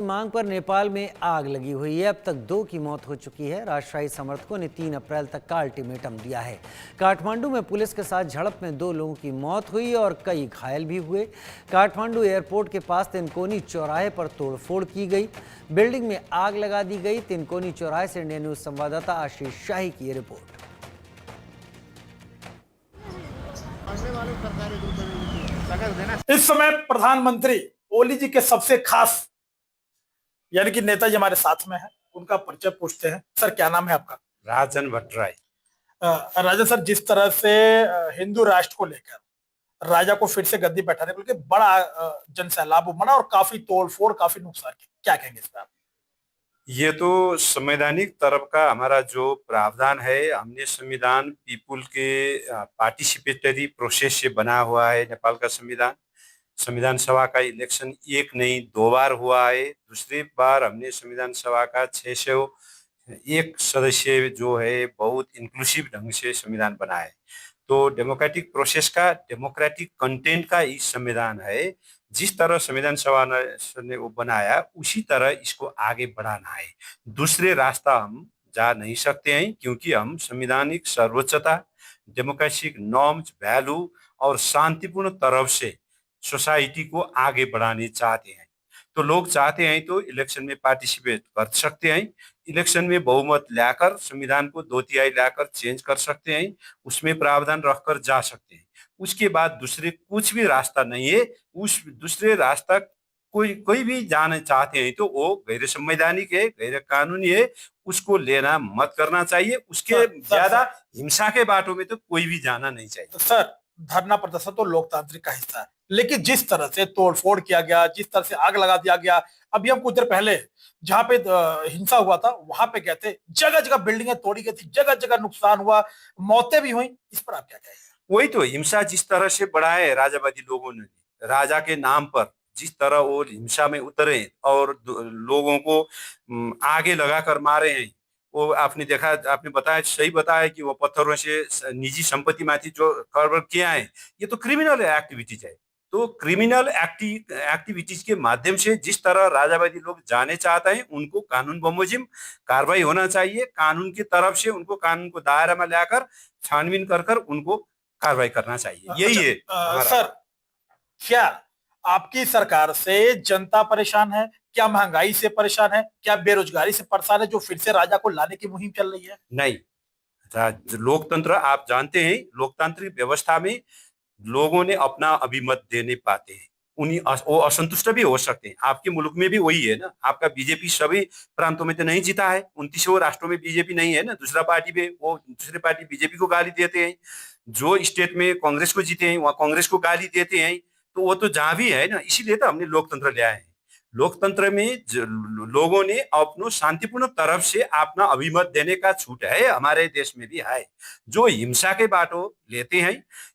मांग पर नेपाल में आग लगी हुई है। अब तक 2 की मौत हो चुकी है। राष्ट्रवादी समर्थकों ने 3 अप्रैल तक का अल्टीमेटम दिया है। काठमांडू में पुलिस के साथ झड़प में 2 लोगों की मौत हुई और कई घायल भी हुए। काठमांडू एयरपोर्ट के पास तिनकोनी चौराहे पर तोड़फोड़ की गई, बिल्डिंग में आग लगा दी गई। तिनकोनी चौराहे से इंडिया न्यूज संवाददाता आशीष शाही की रिपोर्ट। इस समय प्रधानमंत्री ओली जी के सबसे खास यानी कि नेताजी हमारे साथ में है, उनका परिचय पूछते हैं। सर, क्या नाम है आपका? राजन भट्टराय। राजन सर, जिस तरह से हिंदू राष्ट्र को लेकर राजा को फिर से गद्दी बैठाने को लेकर बड़ा जन सैलाब उमड़ा और काफी तोड़फोड़, काफी नुकसान किया, क्या कहेंगे इस पर आप? ये तो संवैधानिक तरफ का हमारा जो प्रावधान है, हमने संविधान पीपुल के पार्टिसिपेटरी प्रोसेस से बना हुआ है। नेपाल का संविधान संविधान सभा का इलेक्शन एक नहीं 2 बार हुआ है। दूसरी बार हमने संविधान सभा का 601 सदस्य जो है बहुत इंक्लूसिव ढंग से संविधान बना है। तो डेमोक्रेटिक प्रोसेस का डेमोक्रेटिक कंटेंट का इस संविधान है। जिस तरह संविधान सभा ने वो बनाया उसी तरह इसको आगे बढ़ाना है। दूसरे रास्ता हम जा नहीं सकते हैं, क्योंकि हम संवैधानिक सर्वोच्चता, डेमोक्रेटिक नॉर्म्स, वैल्यू और शांतिपूर्ण तरफ से सोसाइटी को आगे बढ़ाने चाहते हैं। तो लोग चाहते हैं तो इलेक्शन में पार्टिसिपेट कर सकते हैं। इलेक्शन में बहुमत लाकर संविधान को 2/3 लाकर चेंज कर सकते हैं, उसमें प्रावधान रखकर जा सकते हैं। उसके बाद दूसरे कुछ भी रास्ता नहीं है। उस दूसरे रास्ता कोई भी जाना चाहते हैं तो वो गैर संवैधानिक है, गैर कानूनी है, उसको लेना मत करना चाहिए। उसके ज्यादा हिंसा के बाटों में तो कोई भी जाना नहीं चाहिए। सर, धरना प्रदर्शन तो लोकतांत्रिक का हिस्सा है, लेकिन जिस तरह से तोड़फोड़ किया गया, जिस तरह से आग लगा दिया गया, अभी हम कुछ देर पहले जहां पे हिंसा हुआ था वहां पे गए थे, जगह जगह बिल्डिंगें तोड़ी गई थी, जगह जगह नुकसान हुआ, मौतें भी हुई। इस पर आप क्या कहेंगे? वही तो हिंसा जिस तरह से बढ़ाया है राजावादी लोगों ने, राजा के नाम पर जिस तरह वो हिंसा में उतरे और लोगों को आगे लगाकर मारे हैं। वो आपने देखा, आपने बताया, सही बताया कि वो पत्थरों से निजी संपत्ति माथि जो कार्रवाई किया है, ये तो क्रिमिनल एक्टिविटीज है। तो क्रिमिनल एक्टिविटीज के माध्यम से जिस तरह राजावादी लोग जाने चाहते हैं, उनको कानून बमोजिम कार्रवाई होना चाहिए। कानून की तरफ से उनको कानून को दायरा में लाकर छानबीन कर उनको कार्रवाई करना चाहिए। यही है सर, क्या आपकी सरकार से जनता परेशान है? क्या महंगाई से परेशान है? क्या बेरोजगारी से परेशान है, जो फिर से राजा को लाने की मुहिम चल रही है? नहीं, लोकतंत्र आप जानते हैं, लोकतांत्रिक व्यवस्था में लोगों ने अपना अभिमत देने पाते हैं। उन्हीं वो असंतुष्ट भी हो सकते हैं। आपके मुल्क में भी वही है ना। आपका बीजेपी सभी प्रांतों में तो नहीं जीता है, 29 राष्ट्रों में बीजेपी नहीं है ना। दूसरा पार्टी पे वो दूसरे पार्टी बीजेपी को गाली देते हैं। जो स्टेट में कांग्रेस को जीते हैं वहां कांग्रेस को गाली देते हैं। तो वो तो जहां भी है ना, इसीलिए तो हमने लोकतंत्र लिया है। लोकतंत्र में लोगों ने अपनो शांतिपूर्ण तरफ से अपना अभिमत देने का छूट है, हमारे देश में भी है। जो हिंसा के बाटो लेते हैं,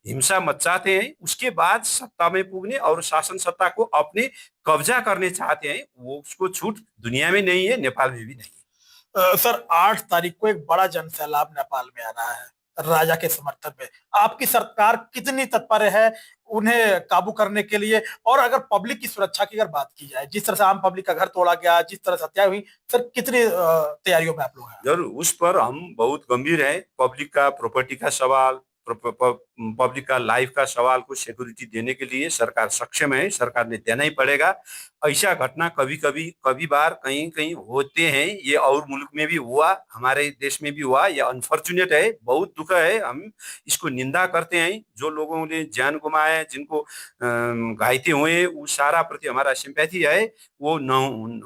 हिंसा मचाते हैं, उसके बाद सत्ता में पुगने और शासन सत्ता को अपने कब्जा करने चाहते हैं, वो उसको छूट दुनिया में नहीं है, नेपाल में भी नहीं है। सर, 8 तारीख को एक बड़ा जन सैलाब नेपाल में आ रहा है राजा के समर्थन में। आपकी सरकार कितनी तत्पर है उन्हें काबू करने के लिए? और अगर पब्लिक की सुरक्षा की अगर बात की जाए, जिस तरह से आम पब्लिक का घर तोड़ा गया, जिस तरह से हत्या हुई, सर कितनी तैयारियों में आप लोग हैं? जरूर, उस पर हम बहुत गंभीर है। पब्लिक का प्रॉपर्टी का सवाल, पब्लिक का लाइफ का सवाल को सिक्योरिटी देने के लिए सरकार सक्षम है। सरकार ने देना ही पड़ेगा। ऐसा घटना कभी बार कहीं कहीं होते हैं। ये और मुल्क में भी हुआ, हमारे देश में भी हुआ। ये अनफॉर्चुनेट है, बहुत दुख है। हम इसको निंदा करते हैं। जो लोगों ने जान गंवाया, जिनको घायते हुए, उस सारा प्रति हमारा सिंपैथी है। वो न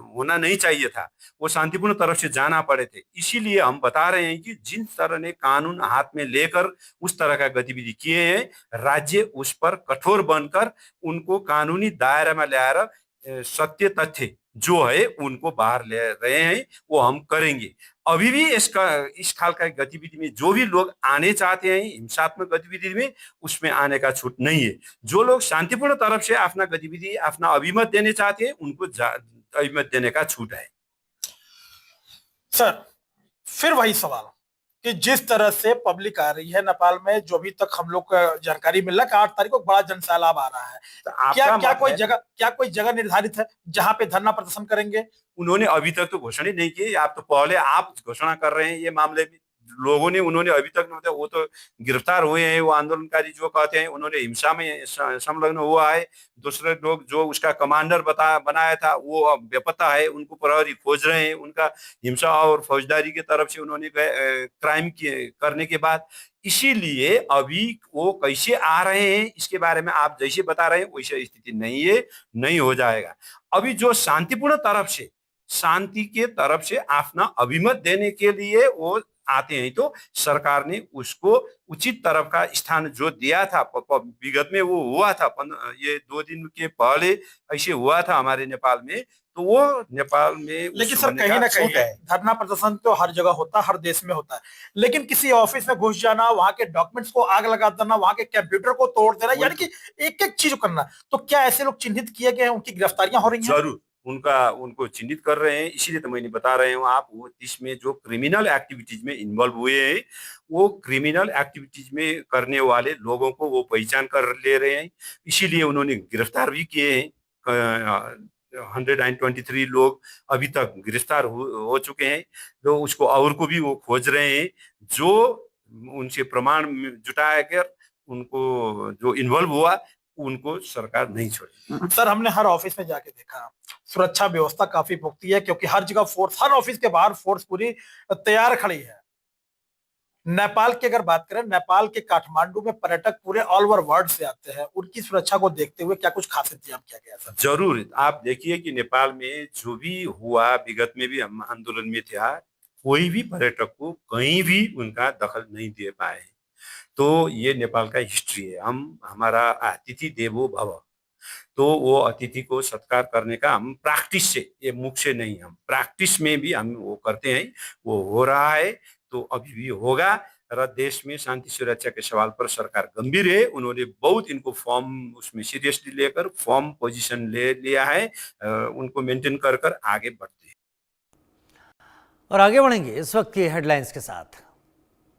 होना नहीं चाहिए था, वो शांतिपूर्ण तरफ से जाना पड़े थे। इसीलिए हम बता रहे हैं कि जिन तरह ने कानून हाथ में लेकर उस तरह का गतिविधि किए हैं, राज्य उस पर कठोर बनकर उनको कानूनी दायरे में लाकर सत्य तथ्य जो है उनको बाहर ले रहे हैं, वो हम करेंगे। अभी भी इस खाल का गतिविधि में जो भी लोग आने चाहते हैं हिंसात्मक गतिविधि में, उसमें आने का छूट नहीं है। जो लोग शांतिपूर्ण तरफ से अपना गतिविधि, अपना अभिमत देने चाहते हैं, उनको अभिमत देने का छूट है। सर, फिर वही सवाल, कि जिस तरह से पब्लिक आ रही है नेपाल में, जो अभी तक हम लोग को जानकारी मिल रहा है कि 8 तारीख को बड़ा जनसैलाब आ रहा है। तो क्या आपका क्या मत कोई है, जगह क्या कोई जगह निर्धारित है जहां पे धरना प्रदर्शन करेंगे? उन्होंने अभी तक तो घोषणा नहीं की। आप तो पहले आप घोषणा कर रहे हैं ये मामले में, लोगों ने उन्होंने अभी तक नहीं, वो तो गिरफ्तार हुए हैं, वो आंदोलनकारी जो कहते हैं उन्होंने हिंसा में संलग्न हुआ है। दूसरे लोग जो उसका कमांडर बनाया था वो अब बेपत्ता है, उनको प्रहरी खोज रहे हैं। उनका हिंसा और फौजदारी की तरफ से उन्होंने क्राइम किए करने के बाद, इसीलिए अभी वो कैसे आ रहे हैं इसके बारे में आप जैसे बता रहे हैं वैसे स्थिति नहीं है, नहीं हो जाएगा। अभी जो शांतिपूर्ण तरफ से, शांति के तरफ से अपना अभिमत देने के लिए वो आते हैं, तो सरकार ने उसको उचित तरफ का स्थान जो दिया था, विगत में वो हुआ था, ये 2 दिन के पहले ऐसे हुआ था हमारे नेपाल में, तो वो नेपाल में लेकिन उस सर होने कहीं का ना छूट कहीं है। धरना प्रदर्शन तो हर जगह होता है, हर देश में होता है, लेकिन किसी ऑफिस में घुस जाना, वहां के डॉक्यूमेंट्स को आग लगा देना, वहां के कंप्यूटर को तोड़ देना, यानी कि एक एक चीज करना, तो क्या ऐसे लोग चिन्हित किए गए हैं, उनकी गिरफ्तारियां हो रही हैं? जरूर उनको चिन्हित कर रहे हैं, इसीलिए तो मैंने बता रहे हूँ आप, वो इसमें जो क्रिमिनल एक्टिविटीज में इन्वॉल्व हुए हैं, वो क्रिमिनल एक्टिविटीज में करने वाले लोगों को वो पहचान कर ले रहे हैं, इसीलिए उन्होंने गिरफ्तार भी किए हैं। 123 लोग अभी तक गिरफ्तार हो चुके हैं, तो उसको और को भी वो खोज रहे हैं, जो उनसे प्रमाण जुटाया कर उनको जो इन्वॉल्व हुआ उनको सरकार नहीं छोड़ेगी। सर हमने हर ऑफिस में जाके देखा, सुरक्षा व्यवस्था काफी पुख्ती है, क्योंकि हर जगह फोर्स, हर ऑफिस के बाहर फोर्स पूरी तैयार खड़ी है। नेपाल की अगर बात करें, नेपाल के काठमांडू में पर्यटक पूरे ऑल ओवर वर्ल्ड से आते हैं, उनकी सुरक्षा को देखते हुए क्या कुछ खास इंतजाम किया गया सर? जरूर आप देखिए कि नेपाल में जो भी हुआ, विगत में भी हम आंदोलन में था, कोई भी पर्यटक को कहीं भी उनका दखल नहीं दे पाए। तो ये नेपाल का हिस्ट्री है। हमारा अतिथि देवो भव, तो वो अतिथि को सत्कार करने का हम प्रैक्टिस से, ये मुख से नहीं, हम प्रैक्टिस में भी हम वो करते हैं, वो हो रहा है, तो अभी भी होगा। और देश में शांति सुरक्षा के सवाल पर सरकार गंभीर है, उन्होंने बहुत इनको फॉर्म उसमें सीरियसली लेकर फॉर्म पोजीशन ले लिया है, उनको मेंटेन कर कर आगे बढ़ते हैं। और आगे बढ़ेंगे इस वक्त की हेडलाइंस के साथ।